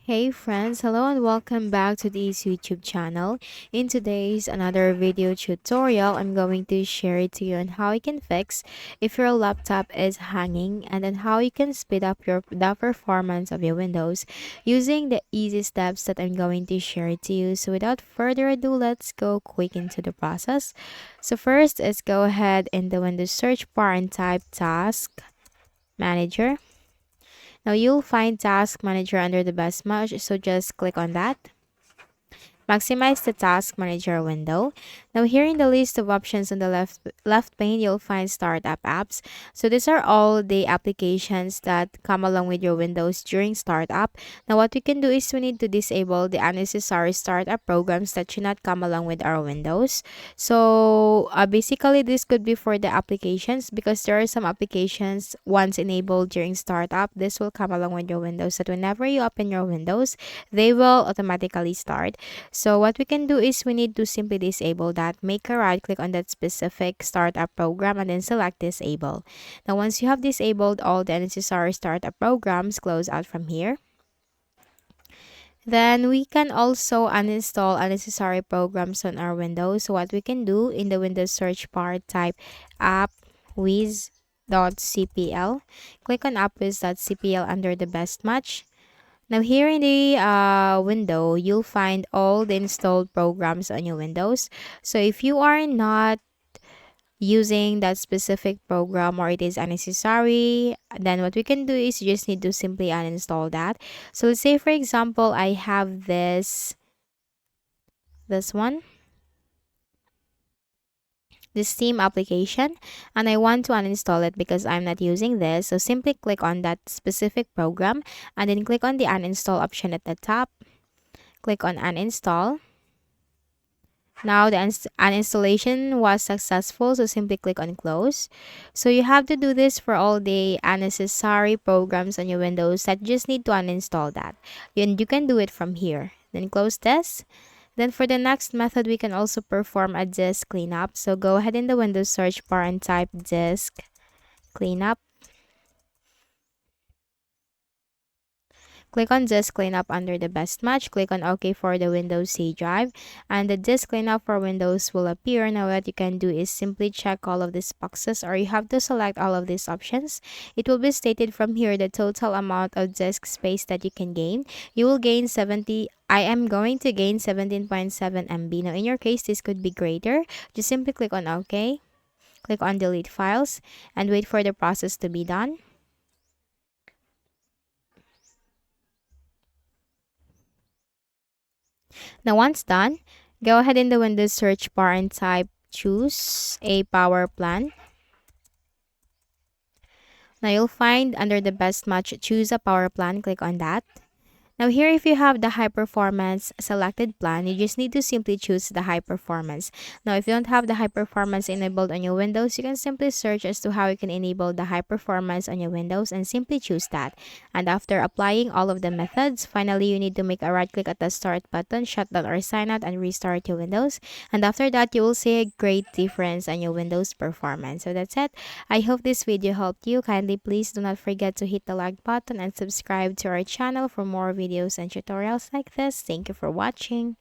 Hey friends, hello and welcome back to this YouTube channel. In today's another video tutorial, I'm going to share it to you on how you can fix if your laptop is hanging and then how you can speed up the performance of your Windows using the easy steps that I'm going to share it to you. So without further ado, let's go quick into the process. So first is go ahead in the Windows search bar and type Task Manager. Now you'll find Task Manager under the best match, so just click on that. Maximize the Task Manager window. Now here in the list of options on the left pane, you'll find Startup Apps. So these are all the applications that come along with your Windows during startup. Now what we can do is we need to disable the unnecessary startup programs that should not come along with our Windows. So basically this could be for the applications because there are some applications once enabled during startup, this will come along with your Windows, that whenever you open your Windows, they will automatically start. So what we can do is we need to simply disable that. Make a right click on that specific startup program and then select disable. Now once you have disabled all the unnecessary startup programs, close out from here. Then we can also uninstall unnecessary programs on our Windows. So what we can do in the Windows search bar, type appwiz.cpl. Click on appwiz.cpl under the best match. Now here in the window, you'll find all the installed programs on your Windows. So if you are not using that specific program or it is unnecessary, then what we can do is you just need to simply uninstall that. So let's say for example, I have this one, this Steam application, and I want to uninstall it because I'm not using this. So simply click on that specific program and then click on the uninstall option at the top. Click on uninstall. Now the uninstallation was successful, so simply click on close. So you have to do this for all the unnecessary programs on your Windows that just need to uninstall that. And you can do it from here. Then close this. Then for the next method, we can also perform a disk cleanup. So go ahead in the Windows search bar and type disk cleanup. Click on Disk Cleanup under the best match. Click on OK for the Windows C drive. And the Disk Cleanup for Windows will appear. Now what you can do is simply check all of these boxes, or you have to select all of these options. It will be stated from here the total amount of disk space that you can gain. You will gain 70. I am going to gain 17.7 MB. Now in your case, this could be greater. Just simply click on OK. Click on Delete Files and wait for the process to be done. Now once done, go ahead in the Windows search bar and type choose a power plan. Now you'll find under the best match, choose a power plan. Click on that. Now here, if you have the high performance selected plan, you just need to simply choose the high performance. Now if you don't have the high performance enabled on your Windows, you can simply search as to how you can enable the high performance on your Windows and simply choose that. And after applying all of the methods, finally you need to make a right click at the start button, shut down or sign out and restart your Windows. And after that, you will see a great difference on your Windows performance. So that's it. I hope this video helped you. Kindly please do not forget to hit the like button and subscribe to our channel for more videos and tutorials like this. Thank you for watching.